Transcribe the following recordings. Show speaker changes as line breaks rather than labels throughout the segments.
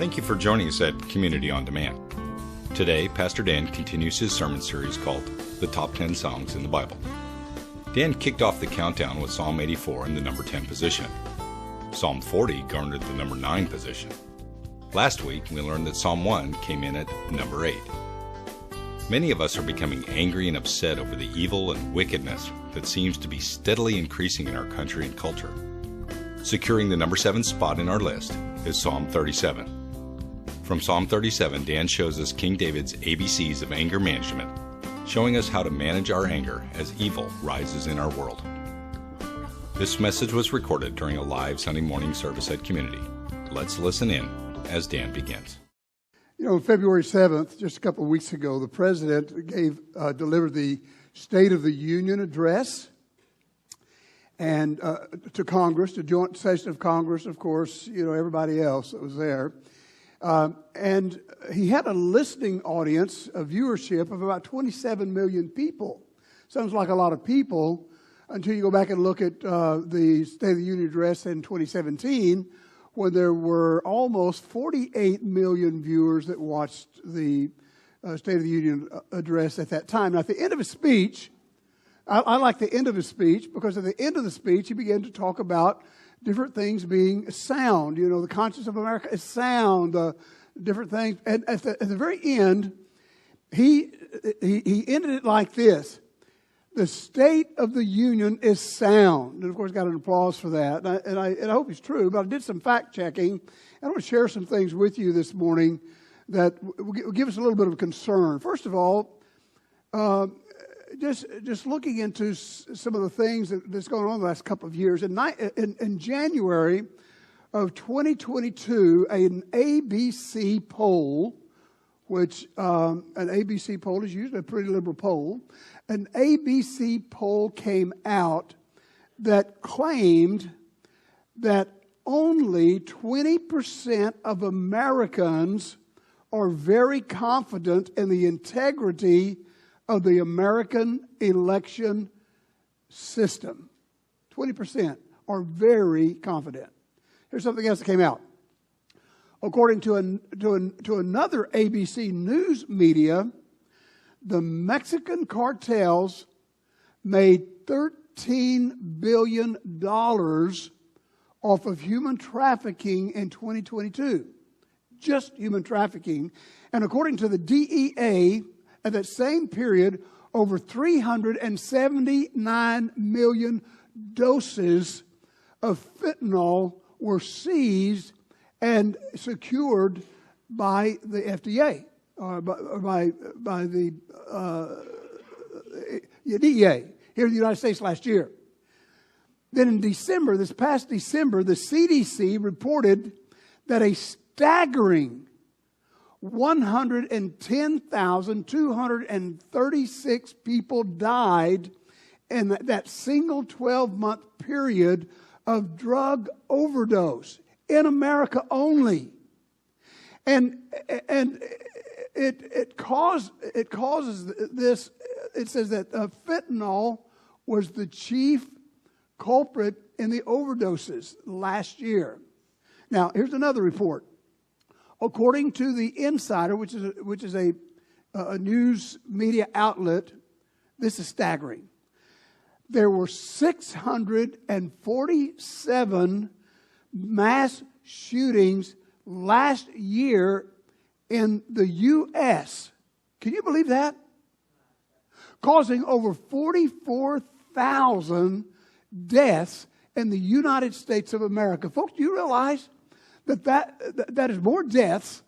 Thank you for joining us at Community on Demand. Today, Pastor Dan continues his sermon series called The Top 10 Songs in the Bible. Dan kicked off the countdown with Psalm 84 in the number 10 position. Psalm 40 garnered the number 9 position. Last week, we learned that Psalm 1 came in at number 8. Many of us are becoming angry and upset over the evil and wickedness that seems to be steadily increasing in our country and culture. Securing the number 7 spot in our list is Psalm 37. From Psalm 37, Dan shows us King David's ABCs of anger management, showing us how to manage our anger as evil rises in our world. This message was recorded during a live Sunday morning service at Community. Let's listen in as Dan begins.
You know, February 7th, just a couple of weeks ago, the President delivered the State of the Union address and to Congress, the joint session of Congress, of course, you know, everybody else that was there. And he had a listening audience, a viewership of about 27 million people. Sounds like a lot of people until you go back and look at the State of the Union address in 2017, when there were almost 48 million viewers that watched the State of the Union address at that time. Now, at the end of his speech, I like the end of his speech, because at the end of the speech, he began to talk about different things being sound. You know, the conscience of America is sound, different things. And at the very end, he ended it like this: the State of the Union is sound. And of course, got an applause for that. And I hope it's true, but I did some fact checking. I want to share some things with you this morning that will give us a little bit of concern. First of all, just looking into some of the things that's going on the last couple of years. In January of 2022, an ABC poll, which an ABC poll is usually a pretty liberal poll, an ABC poll came out that claimed that only 20% of Americans are very confident in the integrity of the American election system. 20% are very confident. Here's something else that came out. According to another ABC News media, the Mexican cartels made $13 billion off of human trafficking in 2022. Just human trafficking. And according to the DEA, at that same period, over 379 million doses of fentanyl were seized and secured by the FDA, by the DEA here in the United States last year. Then in December, this past December, the CDC reported that a staggering 110,236 people died in that single 12-month period of drug overdose in America only. And it causes this. It says that fentanyl was the chief culprit in the overdoses last year. Now, here's another report. According to the Insider, which is a news media outlet, this is staggering. There were 647 mass shootings last year in the U.S. Can you believe that? Causing over 44,000 deaths in the United States of America. Folks, do you realize that is more deaths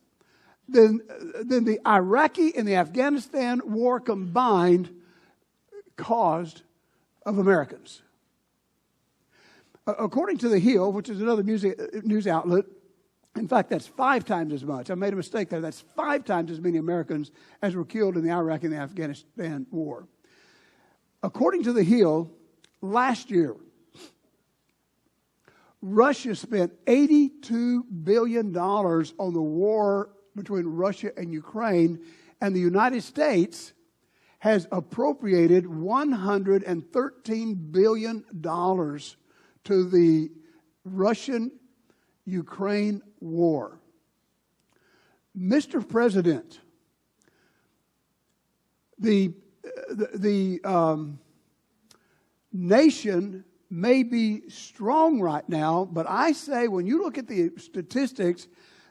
than the Iraqi and the Afghanistan war combined caused of Americans? According to The Hill, which is another news outlet, in fact, that's 5 times as much. I made a mistake there. That's 5 times as many Americans as were killed in the Iraq and the Afghanistan war. According to The Hill, last year, Russia spent $82 billion on the war between Russia and Ukraine, and the United States has appropriated $113 billion to the Russian-Ukraine war. Mr. President, the nation may be strong right now, but I say when you look at the statistics,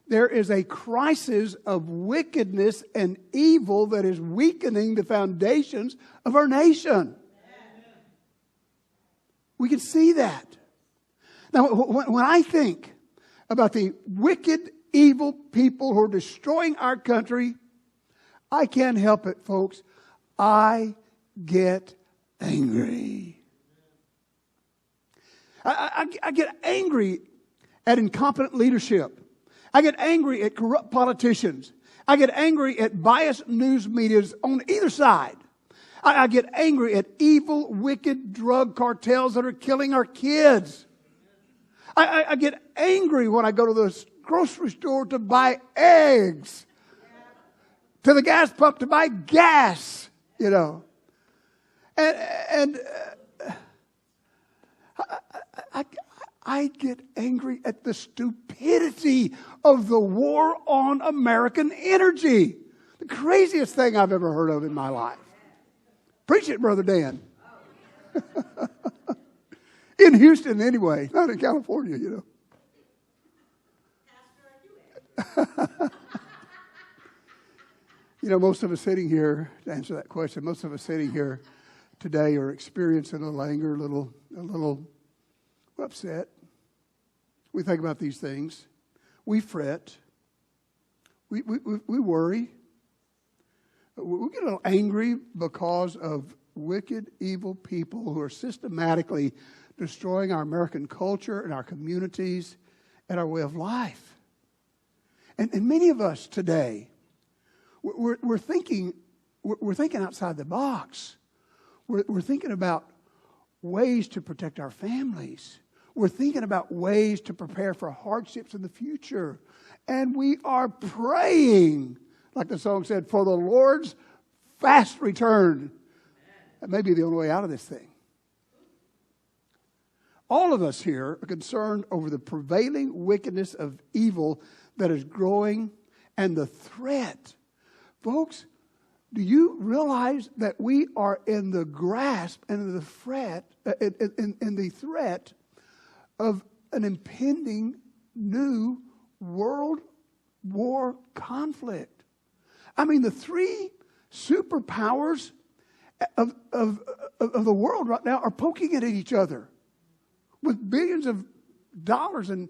there is a crisis of wickedness and evil that is weakening the foundations of our nation. We can see that. Now, when I think about the wicked, evil people who are destroying our country, I can't help it, folks. I get angry. I get angry at incompetent leadership. I get angry at corrupt politicians. I get angry at biased news medias on either side. I get angry at evil, wicked drug cartels that are killing our kids. I get angry when I go to the grocery store to buy eggs, to the gas pump to buy gas, you know. And I get angry at the stupidity of the war on American energy. The craziest thing I've ever heard of in my life. Preach it, Brother Dan. In Houston, anyway, not in California, you know. You know, most of us sitting here, to answer that question, most of us sitting here today are experiencing a little anger, a little upset. We think about these things. We fret. We worry. We get a little angry because of wicked, evil people who are systematically destroying our American culture and our communities and our way of life. And many of us today, we're thinking outside the box. We're thinking about ways to protect our families. We're thinking about ways to prepare for hardships in the future. And we are praying, like the song said, for the Lord's fast return. That may be the only way out of this thing. All of us here are concerned over the prevailing wickedness of evil that is growing and the threat. Folks, do you realize that we are in the grasp and the threat of an impending new world war conflict? I mean, the three superpowers of the world right now are poking at each other with billions of dollars, and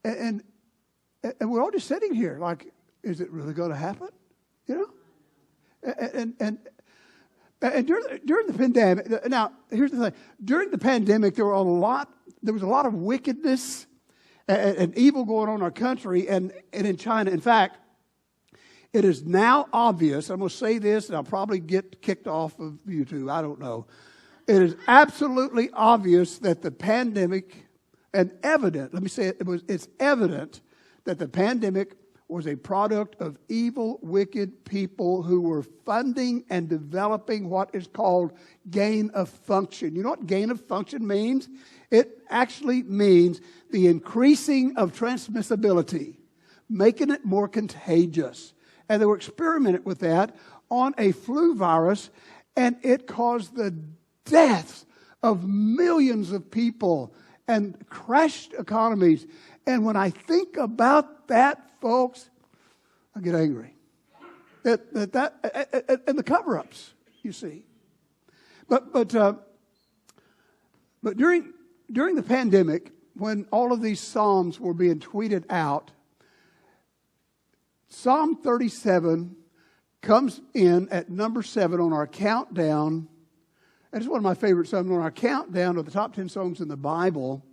we're all just sitting here like, is it really going to happen? You know, and during the pandemic. Now, here's the thing: during the pandemic, there was a lot of wickedness and evil going on in our country and in China. In fact, it is now obvious. I'm going to say this, and I'll probably get kicked off of YouTube. I don't know. It is absolutely obvious that the pandemic, and evident. Let me say it. It's evident that the pandemic was a product of evil, wicked people who were funding and developing what is called gain of function. You know what gain of function means? It actually means the increasing of transmissibility, making it more contagious. And they were experimenting with that on a flu virus, and it caused the deaths of millions of people and crashed economies. And when I think about that, folks, I get angry. And the cover-ups, you see. But during the pandemic, when all of these Psalms were being tweeted out, Psalm 37 comes in at number 7 on our countdown. It's one of my favorite Psalms on our countdown of the top 10 songs in the Bible.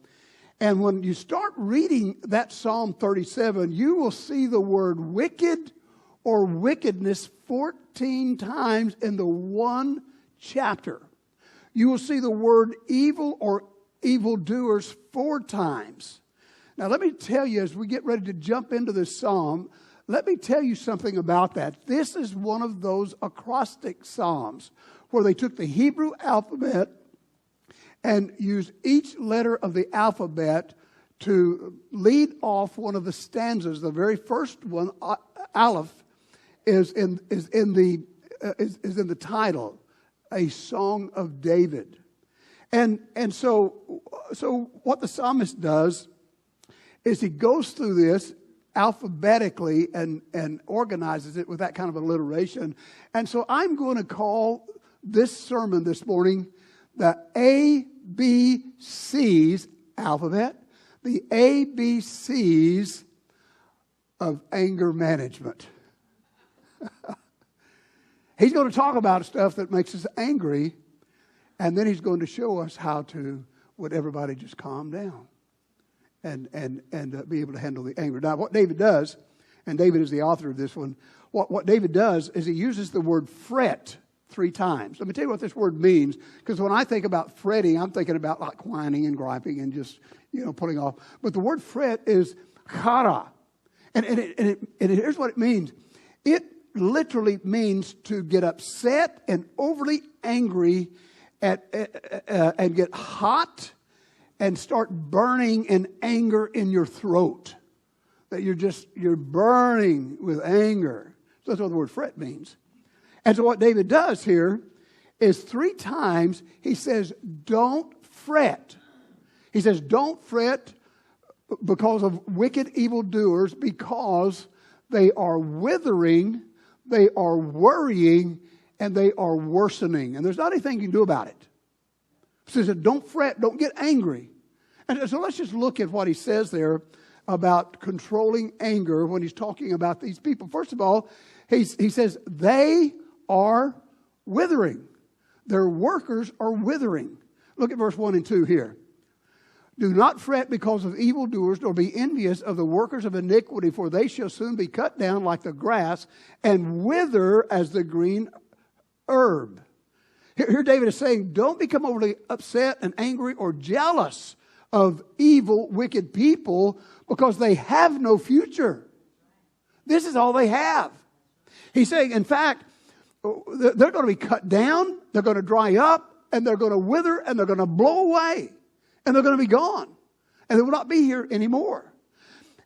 And when you start reading that Psalm 37, you will see the word wicked or wickedness 14 times in the one chapter. You will see the word evil or evildoers 4 times. Now, let me tell you, as we get ready to jump into this psalm, let me tell you something about that. This is one of those acrostic psalms where they took the Hebrew alphabet and used each letter of the alphabet to lead off one of the stanzas. The very first one Aleph is in the title, a song of David. And so what the psalmist does is he goes through this alphabetically and organizes it with that kind of alliteration. And so I'm going to call this sermon this morning the ABCs alphabet, the ABCs of anger management. He's going to talk about stuff that makes us angry, and then he's going to show us how to, would everybody just calm down and be able to handle the anger. Now, what David does, and David is the author of this one, what David does is he uses the word fret 3 times. Let me tell you what this word means, because when I think about fretting, I'm thinking about like whining and griping and just, putting off. But the word fret is chara. And here's what it means. It literally means to get upset and overly angry and get hot and start burning in anger in your throat. That you're burning with anger. So that's what the word fret means. And so what David does here is 3 times he says, don't fret. He says, don't fret because of wicked evildoers, because they are withering, they are worrying, and they are worsening. And there's not anything you can do about it. He says, don't fret, don't get angry. And so let's just look at what he says there about controlling anger when he's talking about these people. First of all, he says, they are withering. Their workers are withering. Look at verse 1 and 2 here. Do not fret because of evildoers, nor be envious of the workers of iniquity, for they shall soon be cut down like the grass and wither as the green herb. Here David is saying, don't become overly upset and angry or jealous of evil, wicked people, because they have no future. This is all they have. He's saying, in fact, they're going to be cut down, they're going to dry up, and they're going to wither, and they're going to blow away. And they're going to be gone. And they will not be here anymore.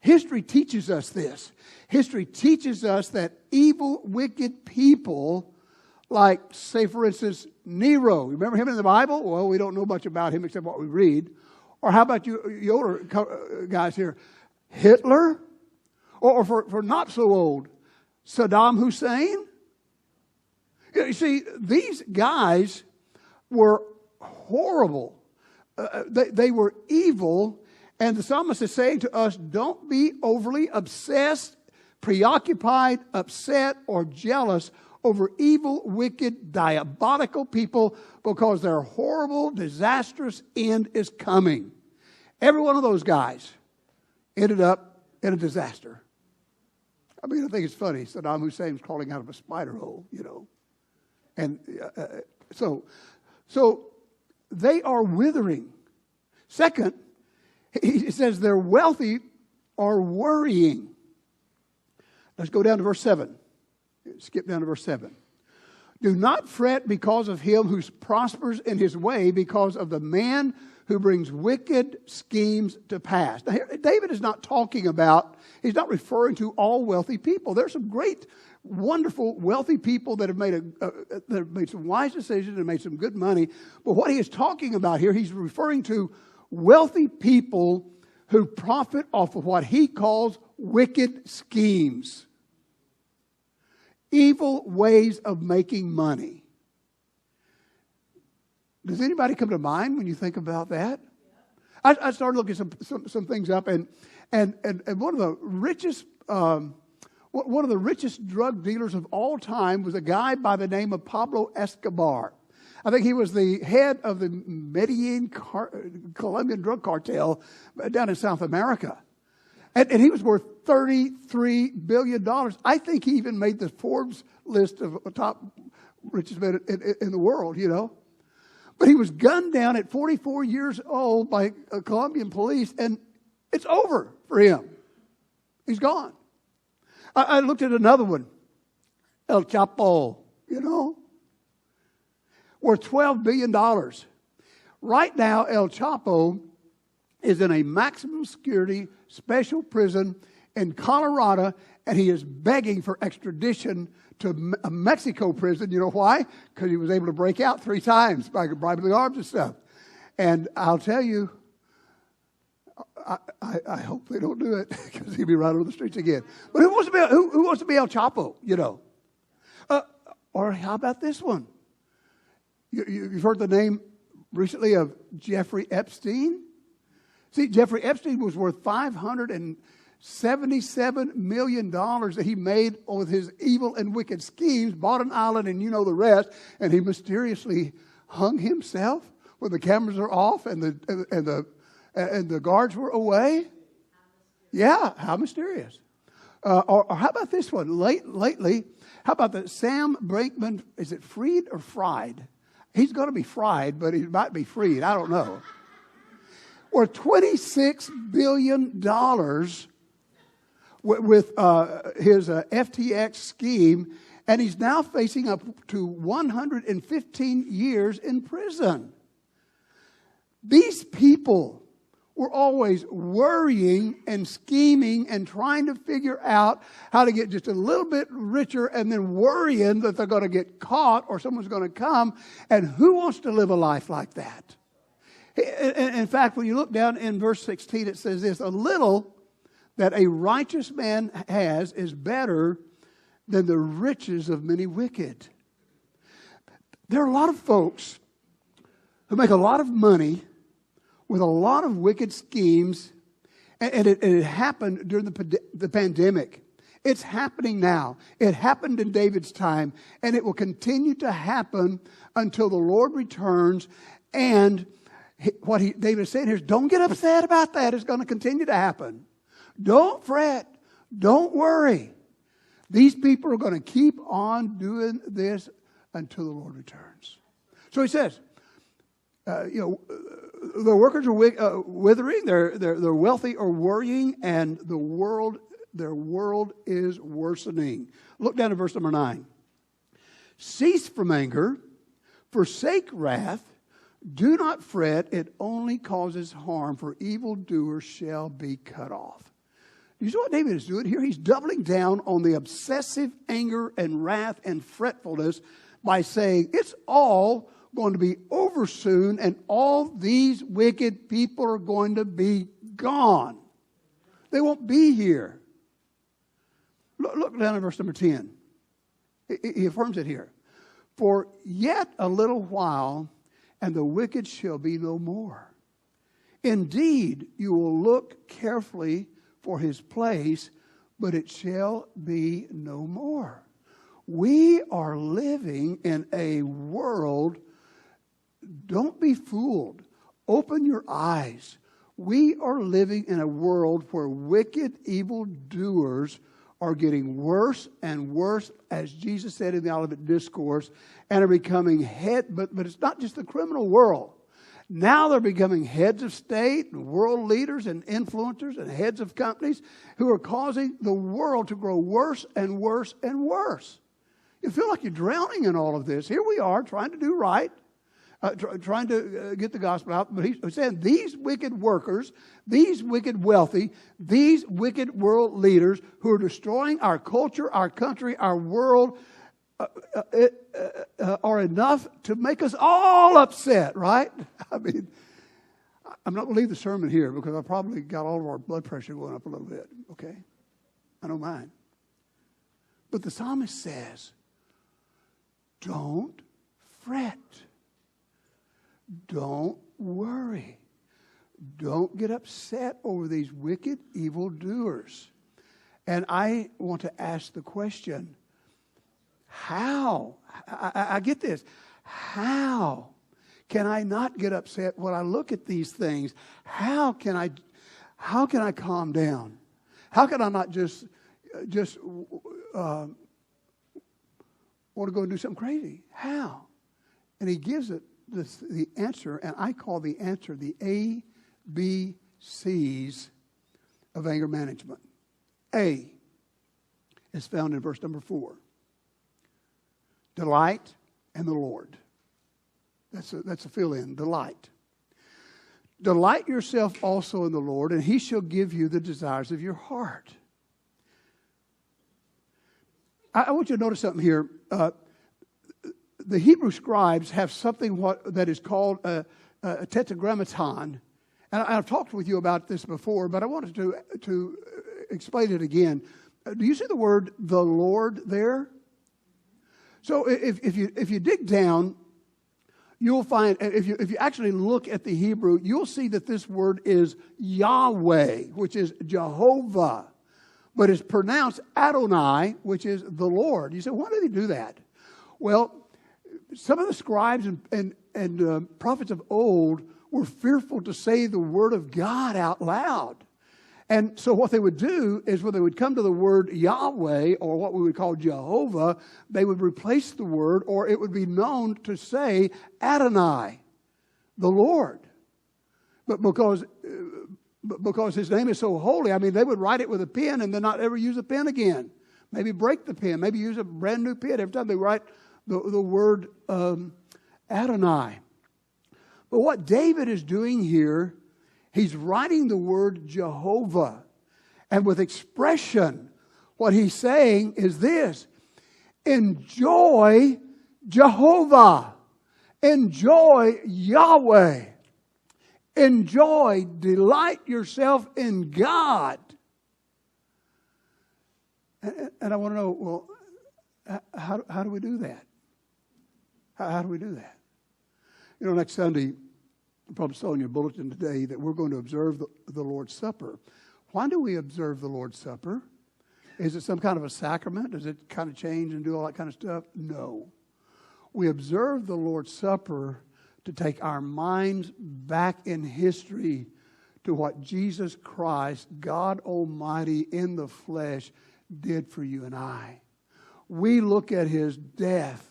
History teaches us this. History teaches us that evil, wicked people, like, say, for instance, Nero. Remember him in the Bible? Well, we don't know much about him except what we read. Or how about you older guys here? Hitler? Or for not so old, Saddam Hussein? You see, these guys were horrible. They were evil, and the psalmist is saying to us, don't be overly obsessed, preoccupied, upset, or jealous over evil, wicked, diabolical people, because their horrible, disastrous end is coming. Every one of those guys ended up in a disaster. I mean, I think it's funny. Saddam Hussein's crawling out of a spider hole, And so they are withering. Second, he says their wealthy are worrying. Let's go down to verse 7. Skip down to verse 7. Do not fret because of him who prospers in his way, because of the man who brings wicked schemes to pass. Now, here, David is not talking about, he's not referring to all wealthy people. There's some great, wonderful, wealthy people that have made some wise decisions and made some good money. But what he is talking about here, he's referring to wealthy people who profit off of what he calls wicked schemes. Evil ways of making money. Does anybody come to mind when you think about that? I started looking some things up, and one of the richest drug dealers of all time was a guy by the name of Pablo Escobar. I think he was the head of the Medellin Colombian drug cartel down in South America. And he was worth $33 billion. I think he even made the Forbes list of the top richest men in the world, But he was gunned down at 44 years old by Colombian police, and it's over for him. He's gone. I looked at another one, El Chapo, worth $12 billion. Right now, El Chapo is in a maximum security special prison in Colorado, and he is begging for extradition to a Mexico prison. You know why? Because he was able to break out 3 times by bribing the arms and stuff. And I'll tell you, I hope they don't do it, because he'll be right on the streets again. But who wants to be El Chapo, you know? Or how about this one? You've heard the name recently of Jeffrey Epstein? See, Jeffrey Epstein was worth $577 million that he made with his evil and wicked schemes, bought an island, and you know the rest, and he mysteriously hung himself when the cameras are off and the guards were away. Yeah, how mysterious. Or how about this one? Lately, how about the Sam Brinkman, is it freed or fried? He's going to be fried, but he might be freed. I don't know. Or $26 billion with his FTX scheme, and he's now facing up to 115 years in prison. These people were always worrying and scheming and trying to figure out how to get just a little bit richer, and then worrying that they're going to get caught or someone's going to come. And who wants to live a life like that? In fact, when you look down in verse 16, it says this: a little that a righteous man has is better than the riches of many wicked. There are a lot of folks who make a lot of money with a lot of wicked schemes, and it happened during the pandemic. It's happening now. It happened in David's time, and it will continue to happen until the Lord returns. And what David is saying here is, don't get upset about that. It's going to continue to happen. Don't fret. Don't worry. These people are going to keep on doing this until the Lord returns. So he says, the workers are withering, they're wealthy or worrying, and their world is worsening. Look down at verse number 9. Cease from anger, forsake wrath, do not fret, it only causes harm, for evildoers shall be cut off. You see what David is doing here? He's doubling down on the obsessive anger and wrath and fretfulness by saying it's all going to be over soon, and all these wicked people are going to be gone. They won't be here. Look down at verse number 10. He affirms it here. For yet a little while, and the wicked shall be no more. Indeed, you will look carefully for his place, but it shall be no more. We are living in a world. Don't be fooled. Open your eyes. We are living in a world where wicked evildoers are getting worse and worse, as Jesus said in the Olivet Discourse, and are becoming but it's not just the criminal world. Now they're becoming heads of state and world leaders and influencers and heads of companies who are causing the world to grow worse and worse and worse. You feel like you're drowning in all of this. Here we are trying to do right. Trying to get the gospel out. But he's saying these wicked workers, these wicked wealthy, these wicked world leaders who are destroying our culture, our country, our world, are enough to make us all upset, right? I mean, I'm not going to leave the sermon here because I probably got all of our blood pressure going up a little bit, okay? I don't mind. But the psalmist says, don't fret. Don't worry. Don't get upset over these wicked evildoers. And I want to ask the question, how? I get this. How can I not get upset when I look at these things? How can I calm down? How can I not just want to go and do something crazy? How? And he gives it the answer, and I call the answer the ABCs of anger management. A is found in verse number 4. Delight in the Lord. That's a fill-in. Delight. Delight yourself also in the Lord, and he shall give you the desires of your heart. I want you to notice something here. The Hebrew scribes have something that is called a tetragrammaton. And I've talked with you about this before, but I wanted to explain it again. Do you see the word "the Lord" there? So if you dig down, you'll find, if you actually look at the Hebrew, you'll see that this word is Yahweh, which is Jehovah, but it's pronounced Adonai, which is the Lord. You say, why do they do that? Well, some of the scribes and prophets of old were fearful to say the word of God out loud. And so what they would do is when they would come to the word Yahweh, or what we would call Jehovah, they would replace the word, or it would be known to say Adonai, the Lord. But because his name is so holy, I mean, they would write it with a pen and then not ever use a pen again. Maybe break the pen. Maybe use a brand new pen every time they write the word Adonai. But what David is doing here, he's writing the word Jehovah. And with expression, what he's saying is this: enjoy Jehovah. Enjoy Yahweh. Enjoy, delight yourself in God. And I want to know, well, how do we do that? How do we do that? You know, next Sunday, you probably saw in your bulletin today that we're going to observe the Lord's Supper. Why do we observe the Lord's Supper? Is it some kind of a sacrament? Does it kind of change and do all that kind of stuff? No. We observe the Lord's Supper to take our minds back in history to what Jesus Christ, God Almighty in the flesh, did for you and I. We look at his death.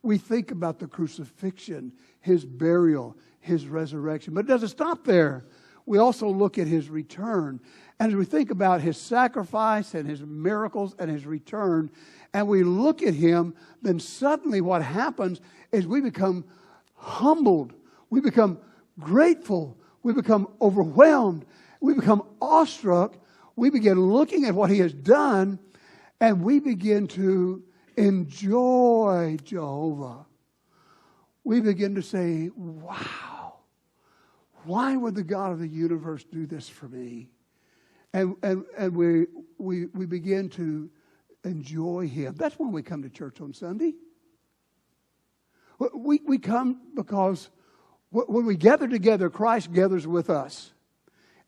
We think about the crucifixion, his burial, his resurrection. But it doesn't stop there. We also look at his return. And as we think about his sacrifice and his miracles and his return, and we look at him, then suddenly what happens is we become humbled. We become grateful. We become overwhelmed. We become awestruck. We begin looking at what he has done, and we begin to enjoy Jehovah. We begin to say, wow, why would the God of the universe do this for me? And we begin to enjoy him. That's when we come to church on Sunday. We come because when we gather together, Christ gathers with us.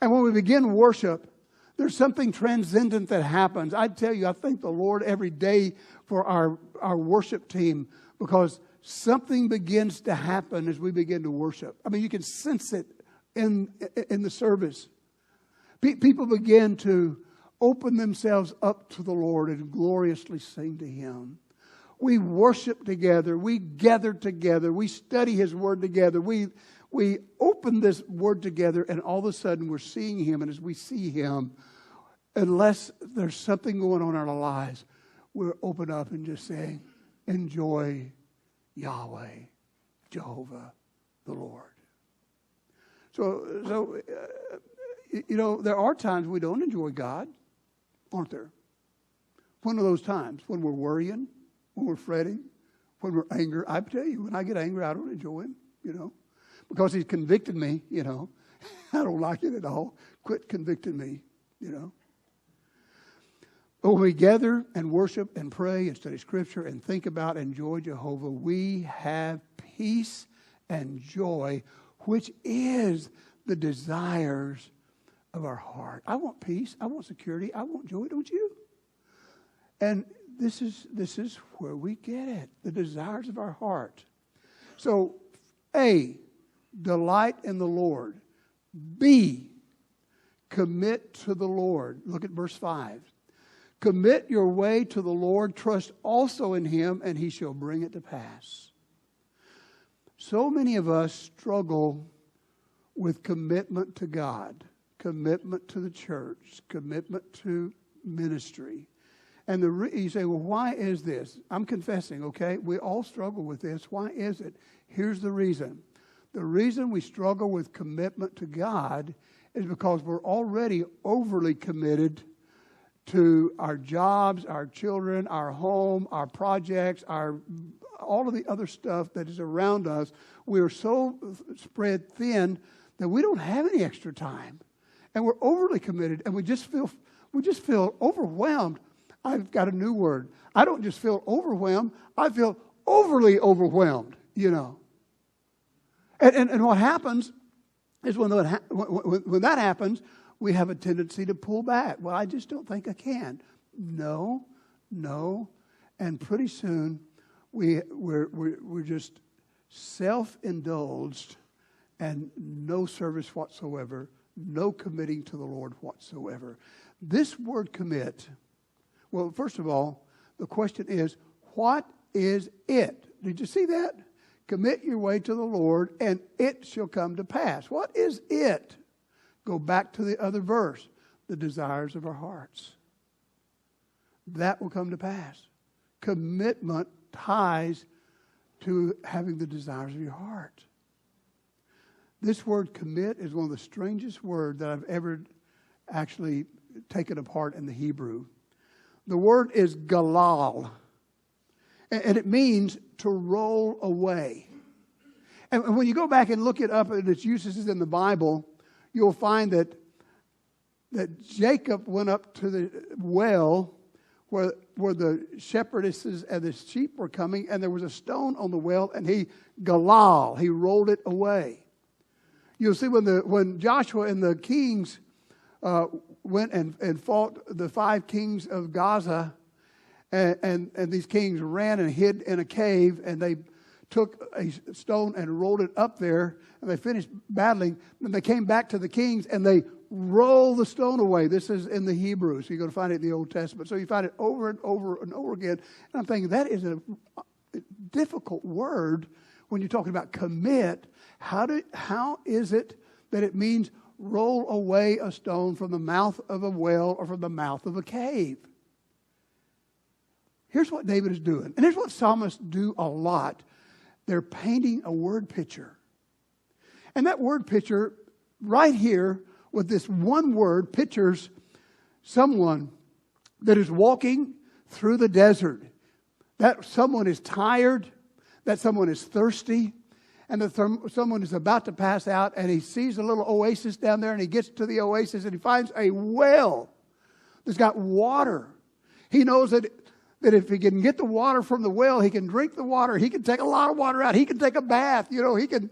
And when we begin worship, there's something transcendent that happens. I tell you, I thank the Lord every day for our worship team, because something begins to happen as we begin to worship. I mean, you can sense it in the service. People begin to open themselves up to the Lord and gloriously sing to him. We worship together. We gather together. We study his word together. We open this word together, and all of a sudden we're seeing him. And as we see him, unless there's something going on in our lives, we're open up and just saying, enjoy Yahweh, Jehovah, the Lord. So you know, there are times we don't enjoy God, aren't there? One of those times when we're worrying, when we're fretting, when we're angry. I tell you, when I get angry, I don't enjoy him, you know, because he's convicted me, you know. I don't like it at all. Quit convicting me, you know. But when we gather and worship and pray and study Scripture and think about and enjoy Jehovah, we have peace and joy, which is the desires of our heart. I want peace. I want security. I want joy. Don't you? And this is where we get it. The desires of our heart. So, A, delight in the Lord. B, commit to the Lord. Look at verse 5. Commit your way to the Lord. Trust also in him, and he shall bring it to pass. So many of us struggle with commitment to God, commitment to the church, commitment to ministry. And you say, well, why is this? I'm confessing, okay? We all struggle with this. Why is it? Here's the reason. The reason we struggle with commitment to God is because we're already overly committed to our jobs, our children, our home, our projects, all of the other stuff that is around us. We are so spread thin that we don't have any extra time. And we're overly committed, and we just feel overwhelmed. I've got a new word. I don't just feel overwhelmed. I feel overly overwhelmed, And what happens is when that happens, we have a tendency to pull back. Well, I just don't think I can. No. And pretty soon, we're just self-indulged and no service whatsoever, no committing to the Lord whatsoever. This word commit, well, first of all, the question is, what is it? Did you see that? Commit your way to the Lord, and it shall come to pass. What is it? Go back to the other verse, the desires of our hearts. That will come to pass. Commitment ties to having the desires of your heart. This word commit is one of the strangest words that I've ever actually taken apart in the Hebrew. The word is galal, and it means to roll away. And when you go back and look it up at its usages in the Bible, you'll find that Jacob went up to the well where the shepherdesses and the sheep were coming, and there was a stone on the well, and he rolled it away. You'll see when Joshua and the kings went and fought the 5 kings of Gaza, and these kings ran and hid in a cave, and they took a stone and rolled it up there, and they finished battling. Then they came back to the kings, and they rolled the stone away. This is in the Hebrew, so you're going to find it in the Old Testament. So you find it over and over and over again. And I'm thinking, that is a difficult word when you're talking about commit. How is it that it means roll away a stone from the mouth of a well or from the mouth of a cave? Here's what David is doing. And here's what psalmists do a lot. They're painting a word picture. And that word picture right here with this one word pictures someone that is walking through the desert. That someone is tired. That someone is thirsty. And that someone is about to pass out, and he sees a little oasis down there, and he gets to the oasis, and he finds a well that's got water. He knows that if he can get the water from the well, he can drink the water. He can take a lot of water out. He can take a bath. He can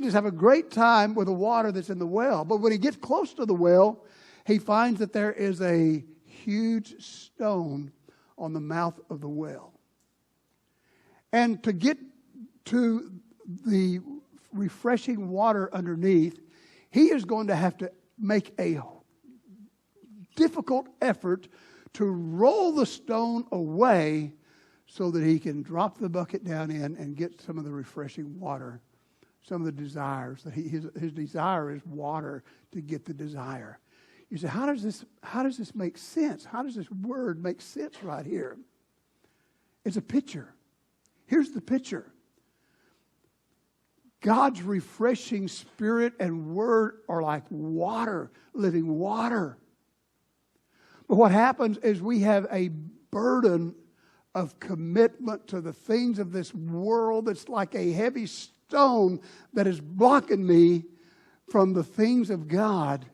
just have a great time with the water that's in the well. But when he gets close to the well, he finds that there is a huge stone on the mouth of the well. And to get to the refreshing water underneath, he is going to have to make a difficult effort to roll the stone away so that he can drop the bucket down in and get some of the refreshing water, some of the desires. His desire is water to get the desire. You say, how does this make sense? How does this word make sense right here? It's a picture. Here's the picture. God's refreshing spirit and word are like water, living water. But what happens is we have a burden of commitment to the things of this world that's like a heavy stone that is blocking me from the things of God.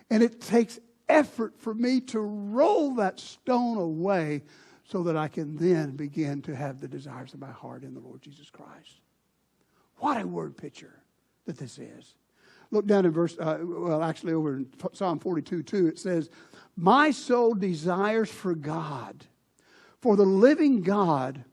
And it takes effort for me to roll that stone away so that I can then begin to have the desires of my heart in the Lord Jesus Christ. What a word picture that this is. Look down in over in Psalm 42:2, it says, "My soul desires for God, for the living God.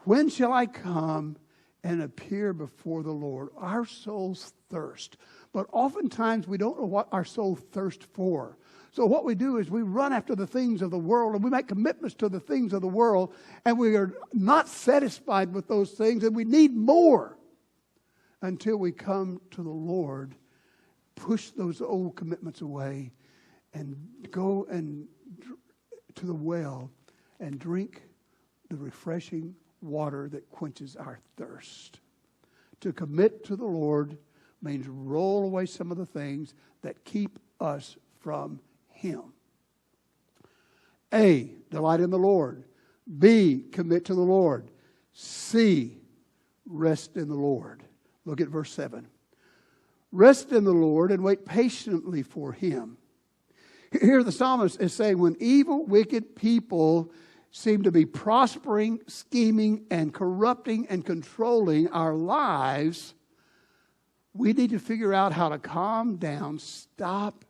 When shall I come and appear before the Lord?" Our souls thirst. But oftentimes we don't know what our soul thirsts for. So what we do is we run after the things of the world, and we make commitments to the things of the world, and we are not satisfied with those things, and we need more until we come to the Lord, push those old commitments away, and go and to the well and drink the refreshing water that quenches our thirst. To commit to the Lord means roll away some of the things that keep us from Him. A, delight in the Lord. B, commit to the Lord. C, rest in the Lord. Look at verse 7. Rest in the Lord and wait patiently for Him. Here the psalmist is saying when evil, wicked people seem to be prospering, scheming, and corrupting and controlling our lives, we need to figure out how to calm down, stop,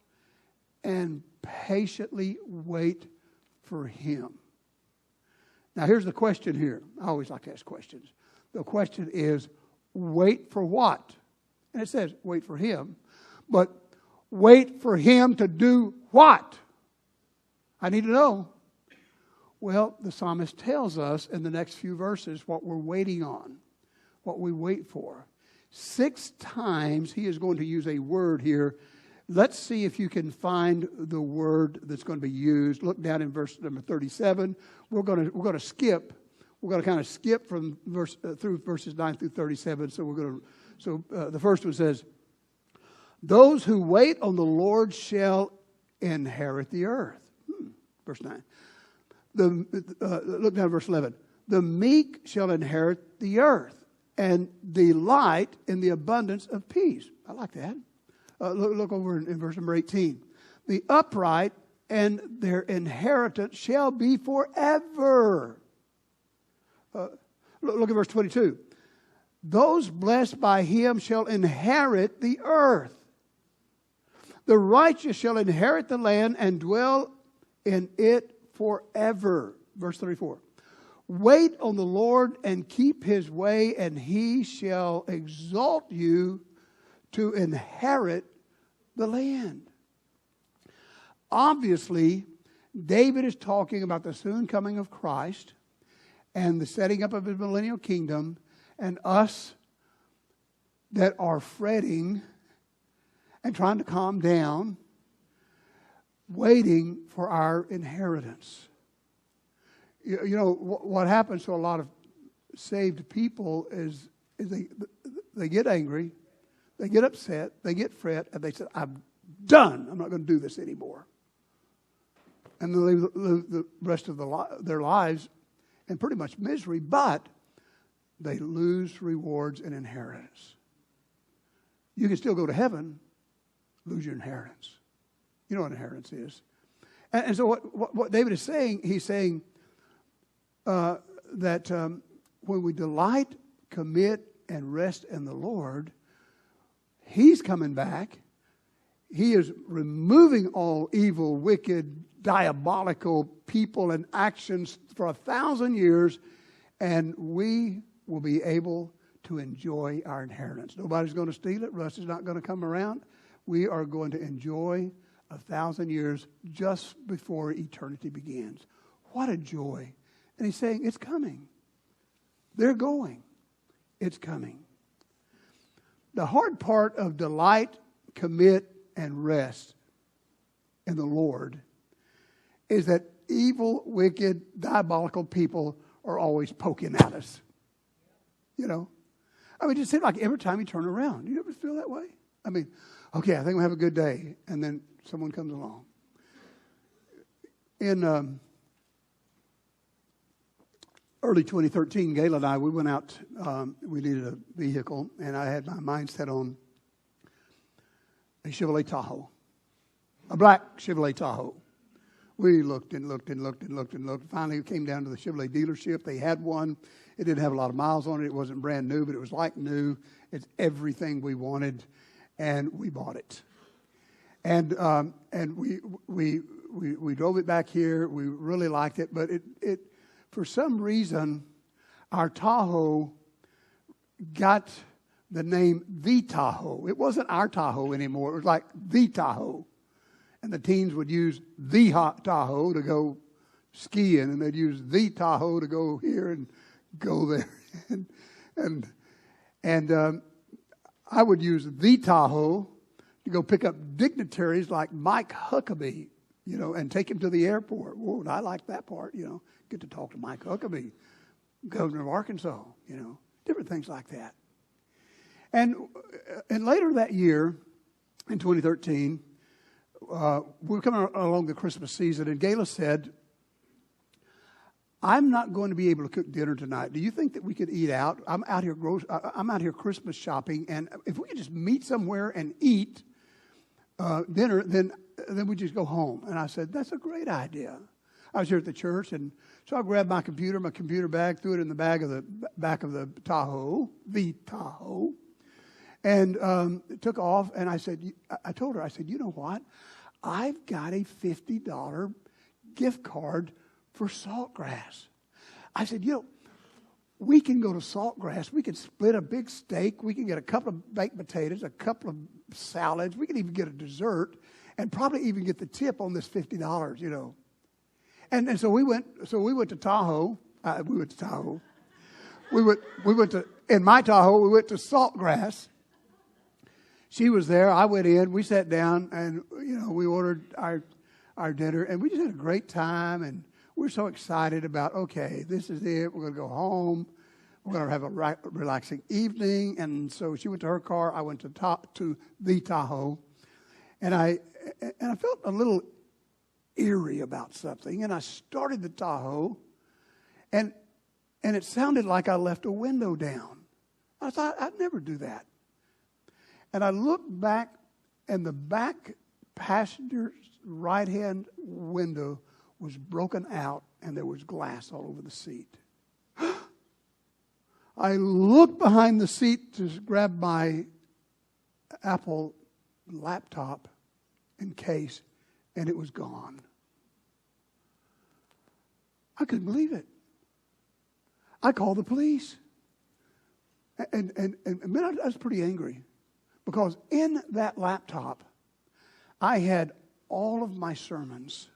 and patiently wait for Him. Now here's the question here. I always like to ask questions. The question is, wait for what? And it says, wait for Him. But wait for Him to do what? I need to know. Well, the psalmist tells us in the next few verses what we're waiting on, what we wait for. 6 times he is going to use a word here. Let's see if you can find the word that's going to be used. Look down in verse number 37. We're going to skip. We're going to kind of skip from through verses 9 through 37. So the first one says, "Those who wait on the Lord shall inherit the earth." Verse 9. Look down at verse 11. "The meek shall inherit the earth and delight in the abundance of peace." I like that. Look over in verse number 18. "The upright and their inheritance shall be forever." Look at verse 22. "Those blessed by Him shall inherit the earth. The righteous shall inherit the land and dwell in it forever." Verse 34. "Wait on the Lord and keep His way, and He shall exalt you to inherit the land." Obviously, David is talking about the soon coming of Christ and the setting up of His millennial kingdom, and us that are fretting and trying to calm down, waiting for our inheritance. You know, what happens to a lot of saved people is they get angry, they get upset, they get fret, and they say, "I'm done. I'm not going to do this anymore." And they live the rest of their lives in pretty much misery, but they lose rewards and inheritance. You can still go to heaven, lose your inheritance. You know what inheritance is. And so what David is saying, he's saying that when we delight, commit, and rest in the Lord, He's coming back. He is removing all evil, wicked, diabolical people and actions for 1,000 years, and we will be able to enjoy our inheritance. Nobody's going to steal it. Rust is not going to come around. We are going to enjoy 1,000 years just before eternity begins. What a joy. And he's saying, it's coming. They're going. It's coming. The hard part of delight, commit, and rest in the Lord is that evil, wicked, diabolical people are always poking at us. You know? I mean, it just seems like every time you turn around. You ever feel that way? I mean, okay, I think we'll have a good day. And then someone comes along. In early 2013, Gayla and I, we went out. We needed a vehicle. And I had my mind set on a Chevrolet Tahoe. A black Chevrolet Tahoe. We looked and looked and looked and looked and looked. Finally, we came down to the Chevrolet dealership. They had one. It didn't have a lot of miles on it. It wasn't brand new, but it was like new. It's everything we wanted, and we bought it. And we drove it back here. We really liked it, but it for some reason our Tahoe got the name the Tahoe. It wasn't our Tahoe anymore. It was like the Tahoe. And the teens would use the hot Tahoe to go skiing, and they'd use the Tahoe to go here and go there. and I would use the Tahoe to go pick up dignitaries like Mike Huckabee, you know, and take him to the airport. Whoa, I like that part, you know. Get to talk to Mike Huckabee, governor of Arkansas, you know, different things like that. And later that year, in 2013, we were coming along the Christmas season, and Gayla said, I'm not going to be able to cook dinner tonight. Do you think that we could eat out? I'm out here Christmas shopping, and if we could just meet somewhere and eat dinner, then we just go home. And I said, that's a great idea. I was here at the church, and so I grabbed my computer bag, threw it in the back of the Tahoe, and took off. And I told her, you know what? I've got a $50 gift card for Saltgrass. I said, we can go to Saltgrass. We can split a big steak. We can get a couple of baked potatoes, a couple of salads. We can even get a dessert, and probably even get the tip on this $50. And so we went to Tahoe. We went to Tahoe. We went to in my Tahoe. We went to Saltgrass. She was there. I went in. We sat down, and we ordered our dinner, and we just had a great time. And we're so excited about, okay, this is it. We're going to go home. We're going to have a relaxing evening. And so she went to her car. I went to the Tahoe, and I felt a little eerie about something. And I started the Tahoe, and it sounded like I left a window down. I thought, I'd never do that. And I looked back, and the back passenger's right-hand window was broken out, and there was glass all over the seat. I looked behind the seat to grab my Apple laptop and case, and it was gone. I couldn't believe it. I called the police. And I was pretty angry, because in that laptop, I had all of my sermons.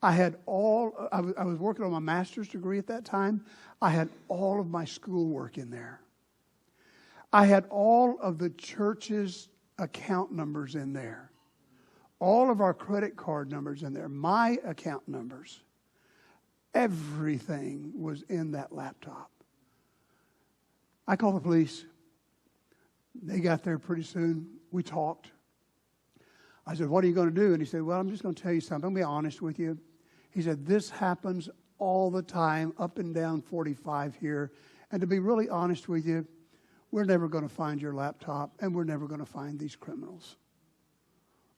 I was working on my master's degree at that time. I had all of my schoolwork in there. I had all of the church's account numbers in there. All of our credit card numbers in there. My account numbers. Everything was in that laptop. I called the police. They got there pretty soon. We talked. I said, what are you going to do? And he said, well, I'm just going to tell you something. I'm going to be honest with you. He said, this happens all the time up and down 45 here. And to be really honest with you, we're never going to find your laptop, and we're never going to find these criminals.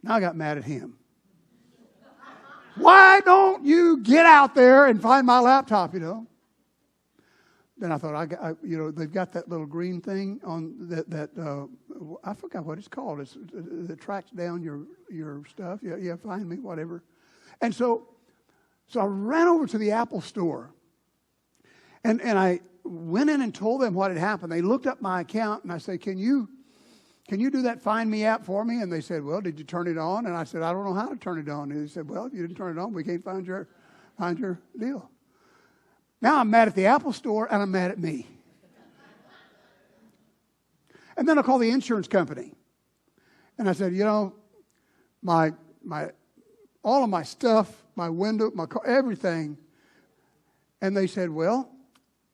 Now I got mad at him. Why don't you get out there and find my laptop, Then I thought, they've got that little green thing on that I forgot what it's called. It tracks down your stuff. Yeah, find me, whatever. And so I ran over to the Apple store, and I went in and told them what had happened. They looked up my account, and I said, Can you do that Find Me app for me? And they said, well, did you turn it on? And I said, I don't know how to turn it on. And they said, well, if you didn't turn it on, we can't find your deal. Now I'm mad at the Apple store, and I'm mad at me. And then I called the insurance company. And I said, my all of my stuff, my window, my car, everything. And they said, well,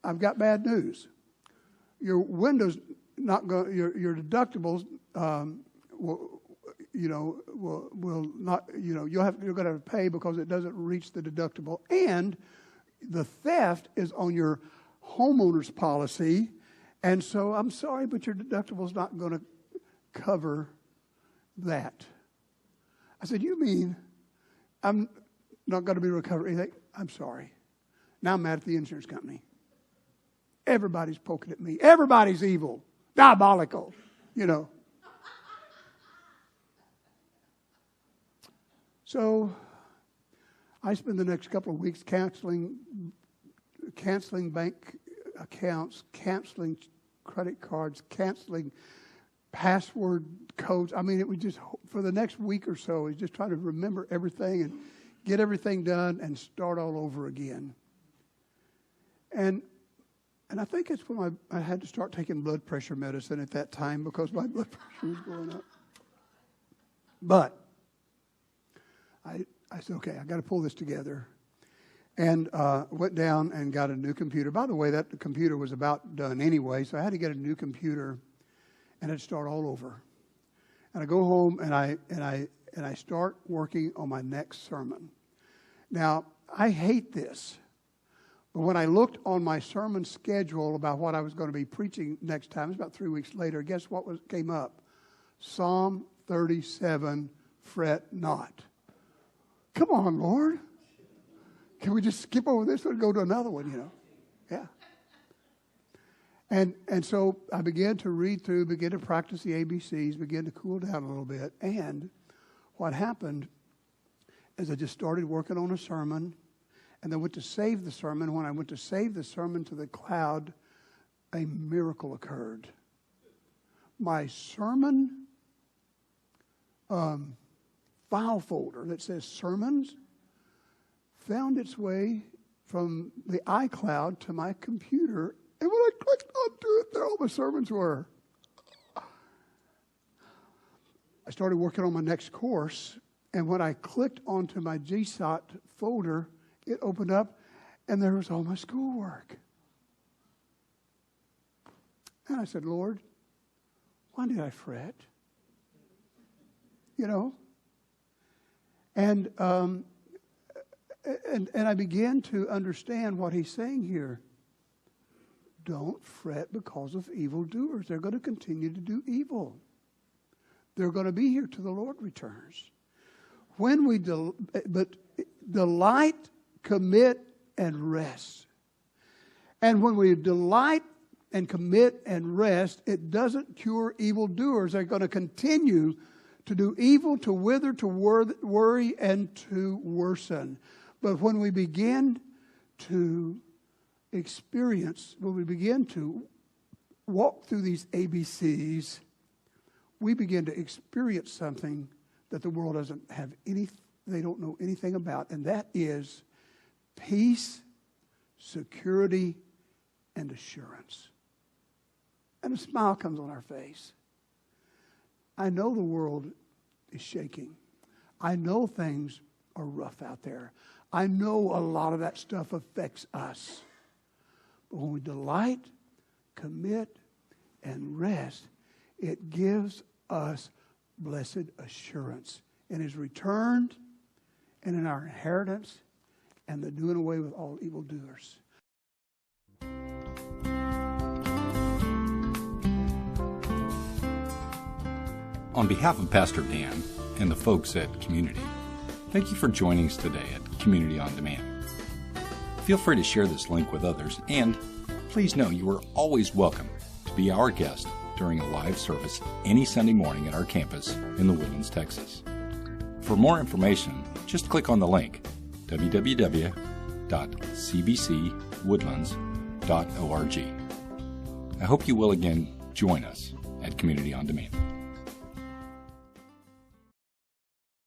I've got bad news. Your window's not going. Your deductibles, will not. You're going to have to pay because it doesn't reach the deductible, and the theft is on your homeowner's policy, and so I'm sorry, but your deductible's not going to cover that. I said, you mean I'm not going to be recovered anything? I'm sorry. Now I'm mad at the insurance company. Everybody's poking at me. Everybody's evil. Diabolical, So I spend the next couple of weeks canceling bank accounts, canceling credit cards, canceling password codes. I mean, it was just, for the next week or so, is just trying to remember everything and get everything done and start all over again. And I think it's when I had to start taking blood pressure medicine at that time, because my blood pressure was going up. But I said, okay, I got to pull this together. And went down and got a new computer. By the way, that computer was about done anyway, so I had to get a new computer, and I'd start all over. And I go home and I start working on my next sermon. Now, I hate this, But when I looked on my sermon schedule about what I was going to be preaching next time, it was about 3 weeks later, guess what came up? Psalm 37, fret not. Come on, Lord. Can we just skip over this one and go to another one, Yeah. And so I began to read through, began to practice the ABCs, began to cool down a little bit. And what happened is I just started working on a sermon, and then went to save the sermon. When I went to save the sermon to the cloud, a miracle occurred. My sermon file folder that says sermons found its way from the iCloud to my computer. And when I clicked onto it, there all my sermons were. I started working on my next course, and when I clicked onto my GSOT folder, it opened up, and there was all my schoolwork. And I said, Lord, why did I fret? And I began to understand what he's saying here. Don't fret because of evildoers. They're going to continue to do evil. They're going to be here till the Lord returns. When we delight, commit, and rest. And when we delight and commit and rest, it doesn't cure evildoers. They're going to continue to do evil, to wither, to worry, and to worsen. But when we begin to experience, when we begin to walk through these ABCs, we begin to experience something that the world doesn't have they don't know anything about, and that is peace, security, and assurance. And a smile comes on our face. I know the world is shaking. I know things are rough out there. I know a lot of that stuff affects us. But when we delight, commit, and rest, it gives us blessed assurance in His return and in our inheritance and the doing away with all evildoers.
On behalf of Pastor Dan and the folks at Community, thank you for joining us today at Community on Demand. Feel free to share this link with others, and please know you are always welcome to be our guest during a live service any Sunday morning at our campus in the Woodlands, Texas. For more information, just click on the link www.cbcwoodlands.org. I hope you will again join us at Community on Demand.